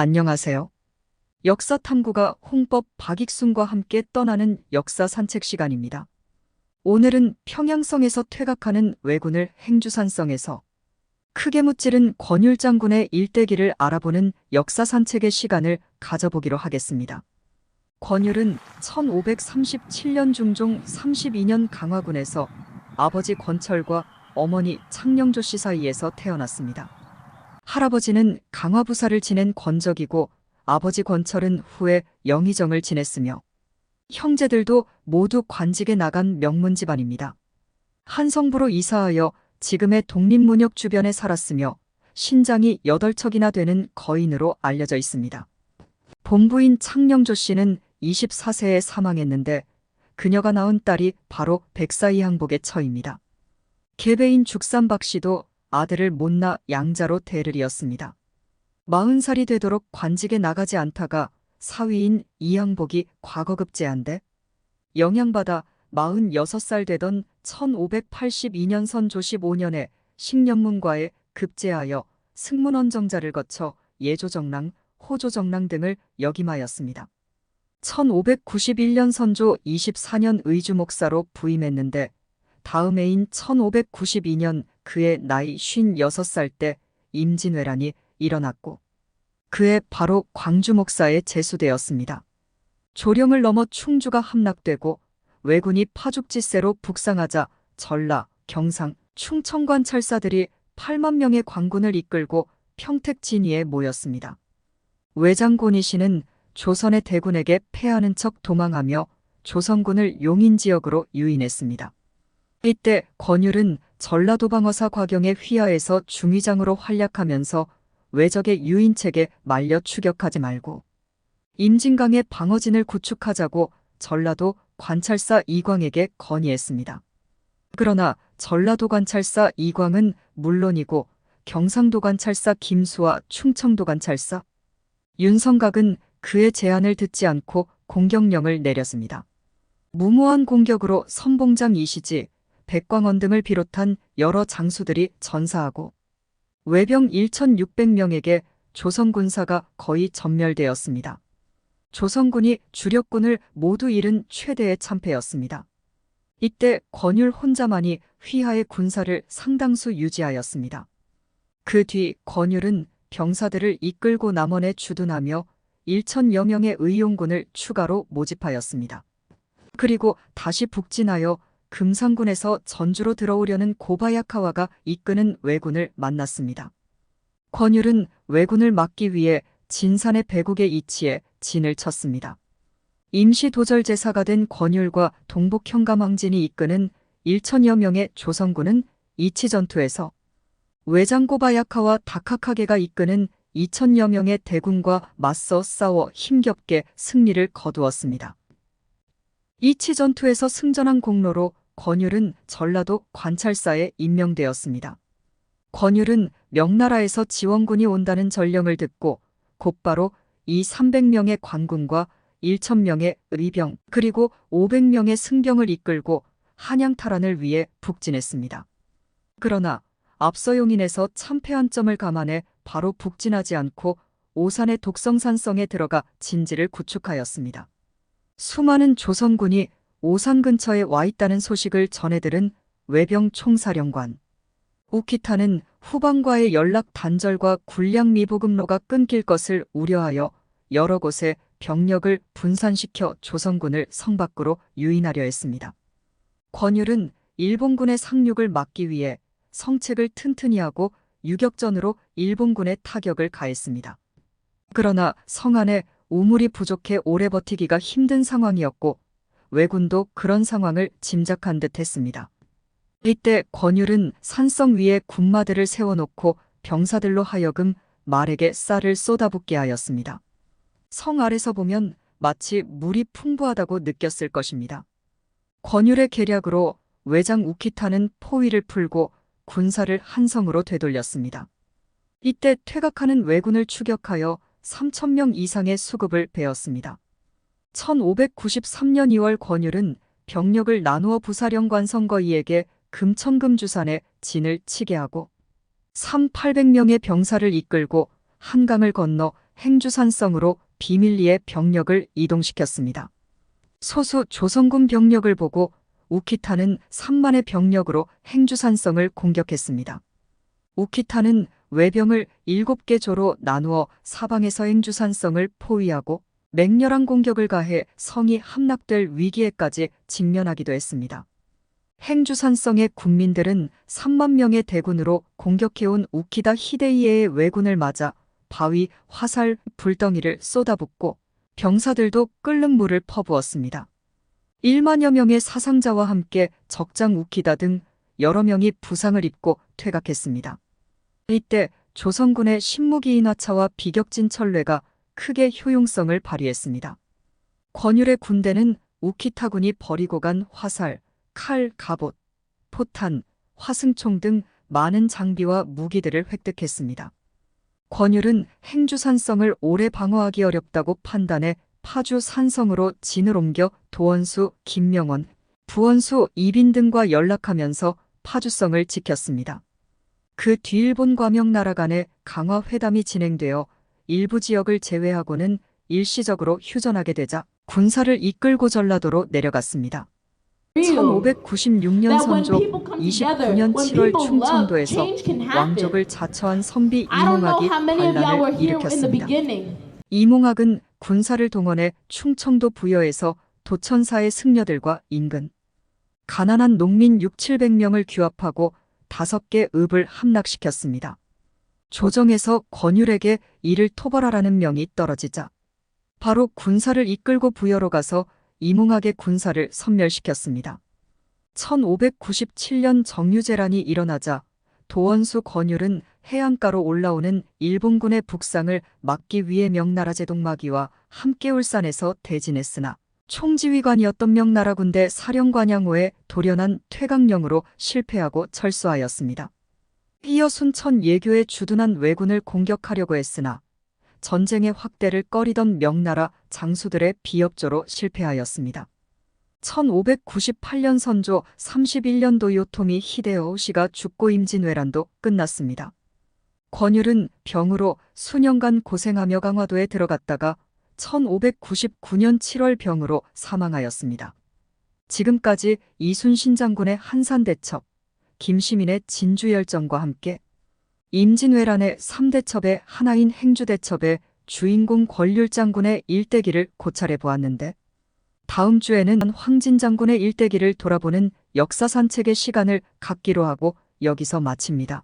안녕하세요. 역사 탐구가 홍법 박익순과 함께 떠나는 역사 산책 시간입니다. 오늘은 평양성에서 퇴각하는 왜군을 행주산성에서 크게 무찌른 권율 장군의 일대기를 알아보는 역사 산책의 시간을 가져보기로 하겠습니다. 권율은 1537년 중종 32년 강화군에서 아버지 권철과 어머니 창녕조 씨 사이에서 태어났습니다. 할아버지는 강화부사를 지낸 권적이고 아버지 권철은 후에 영의정을 지냈으며 형제들도 모두 관직에 나간 명문 집안입니다. 한성부로 이사하여 지금의 독립문역 주변에 살았으며 신장이 8척이나 되는 거인으로 알려져 있습니다. 본부인 창녕조 씨는 24세에 사망했는데 그녀가 낳은 딸이 바로 백사이 항복의 처입니다. 계배인 죽산박 씨도 아들을 못 낳아 양자로 대를 이었습니다. 40살이 되도록 관직에 나가지 않다가 사위인 이항복이 과거급제한데 영향받아 46살 되던 1582년 선 조십 5년에 식년문과에 급제하여 승문원정자를 거쳐 예조정랑, 호조정랑 등을 역임하였습니다. 1591년 선조 24년 의주목사로 부임했는데 다음 해인 1592년 그의 나이 56살 때 임진왜란이 일어났고 그해 바로 광주 목사에 제수되었습니다. 조령을 넘어 충주가 함락되고 왜군이 파죽지세로 북상하자 전라, 경상, 충청관 찰사들이 8만 명의 관군을 이끌고 평택 진위에 모였습니다. 외장곤이 씨는 조선의 대군에게 패하는 척 도망하며 조선군을 용인지역으로 유인했습니다. 이때 권율은 전라도방어사 곽영의 휘하에서 중위장으로 활약하면서 외적의 유인책에 말려 추격하지 말고 임진강의 방어진을 구축하자고 전라도 관찰사 이광에게 건의했습니다. 그러나 전라도 관찰사 이광은 물론이고 경상도 관찰사 김수와 충청도 관찰사 윤성각은 그의 제안을 듣지 않고 공격령을 내렸습니다. 무모한 공격으로 선봉장 이시지, 백광원 등을 비롯한 여러 장수들이 전사하고 외병 1600명에게 조선 군사가 거의 전멸되었습니다. 조선군이 주력군을 모두 잃은 최대의 참패였습니다. 이때 권율 혼자만이 휘하의 군사를 상당수 유지하였습니다. 그 뒤 권율은 병사들을 이끌고 남원에 주둔하며 1000여 명의 의용군을 추가로 모집하였습니다. 그리고 다시 북진하여 금산군에서 전주로 들어오려는 고바야카와가 이끄는 왜군을 만났습니다. 권율은 왜군을 막기 위해 진산의 배국에 이치해 진을 쳤습니다. 임시 도절제사가 된 권율과 동북현감왕진이 이끄는 1000여 명의 조선군은 이치전투에서 외장 고바야카와 다카카게가 이끄는 2000여 명의 대군과 맞서 싸워 힘겹게 승리를 거두었습니다. 이치전투에서 승전한 공로로 권율은 전라도 관찰사에 임명되었습니다. 권율은 명나라에서 지원군이 온다는 전령을 듣고 곧바로 이 300명의 관군과 1000명의 의병 그리고 500명의 승병을 이끌고 한양 탈환을 위해 북진했습니다. 그러나 앞서 용인에서 참패한 점을 감안해 바로 북진하지 않고 오산의 독성산성에 들어가 진지를 구축하였습니다. 수많은 조선군이 오산 근처에 와 있다는 소식을 전해들은 외병 총사령관 우키타는 후방과의 연락 단절과 군량 미보급로가 끊길 것을 우려하여 여러 곳에 병력을 분산시켜 조선군을 성 밖으로 유인하려 했습니다. 권율은 일본군의 상륙을 막기 위해 성책을 튼튼히 하고 유격전으로 일본군의 타격을 가했습니다. 그러나 성 안에 우물이 부족해 오래 버티기가 힘든 상황이었고 왜군도 그런 상황을 짐작한 듯 했습니다. 이때 권율은 산성 위에 군마들을 세워놓고 병사들로 하여금 말에게 쌀을 쏟아붓게 하였습니다. 성 아래서 보면 마치 물이 풍부하다고 느꼈을 것입니다. 권율의 계략으로 외장 우키타는 포위를 풀고 군사를 한성으로 되돌렸습니다. 이때 퇴각하는 왜군을 추격하여 3000명 이상의 수급을 베었습니다. 1593년 2월 권율은 병력을 나누어 부사령관 선거이에게 금천금주산에 진을 치게 하고 800명의 병사를 이끌고 한강을 건너 행주산성으로 비밀리에 병력을 이동시켰습니다. 소수 조선군 병력을 보고 우키타는 3만의 병력으로 행주산성을 공격했습니다. 우키타는 외병을 7개 조로 나누어 사방에서 행주산성을 포위하고 맹렬한 공격을 가해 성이 함락될 위기에까지 직면하기도 했습니다. 행주산성의 국민들은 3만 명의 대군으로 공격해온 우키다 히데이에의 왜군을 맞아 바위, 화살, 불덩이를 쏟아붓고 병사들도 끓는 물을 퍼부었습니다. 1만여 명의 사상자와 함께 적장 우키다 등 여러 명이 부상을 입고 퇴각했습니다. 이때 조선군의 신무기 인하차와 비격진 철뢰가 크게 효용성을 발휘했습니다. 권율의 군대는 우키타군이 버리고 간 화살, 칼, 갑옷, 포탄, 화승총 등 많은 장비와 무기들을 획득했습니다. 권율은 행주산성을 오래 방어하기 어렵다고 판단해 파주 산성으로 진을 옮겨 도원수, 김명원, 부원수, 이빈 등과 연락하면서 파주성을 지켰습니다. 그 뒤 일본과 명나라 간의 강화 회담이 진행되어 일부 지역을 제외하고는 일시적으로 휴전하게 되자 군사를 이끌고 전라도로 내려갔습니다. 1596년 선조 29년 7월 충청도에서 왕족을 자처한 선비 이몽학이 반란을 일으켰습니다. 이몽학은 군사를 동원해 충청도 부여에서 도천사의 승려들과 인근 가난한 농민 6,700명을 규합하고 5개 읍을 함락시켰습니다. 조정에서 권율에게 이를 토벌하라는 명이 떨어지자 바로 군사를 이끌고 부여로 가서 이몽학의 군사를 섬멸시켰습니다. 1597년 정유재란이 일어나자 도원수 권율은 해안가로 올라오는 일본군의 북상을 막기 위해 명나라 제동마기와 함께 울산에서 대진했으나 총지휘관이었던 명나라 군대 사령관양호의 돌연한 퇴각령으로 실패하고 철수하였습니다. 이어 순천 예교에 주둔한 왜군을 공격하려고 했으나 전쟁의 확대를 꺼리던 명나라 장수들의 비협조로 실패하였습니다. 1598년 선조 31년도 요토미 히데요시가 죽고 임진왜란도 끝났습니다. 권율은 병으로 수년간 고생하며 강화도에 들어갔다가 1599년 7월 병으로 사망하였습니다. 지금까지 이순신 장군의 한산대첩, 김시민의 진주열전과 함께 임진왜란의 3대첩의 하나인 행주대첩의 주인공 권율 장군의 일대기를 고찰해 보았는데 다음 주에는 황진 장군의 일대기를 돌아보는 역사 산책의 시간을 갖기로 하고 여기서 마칩니다.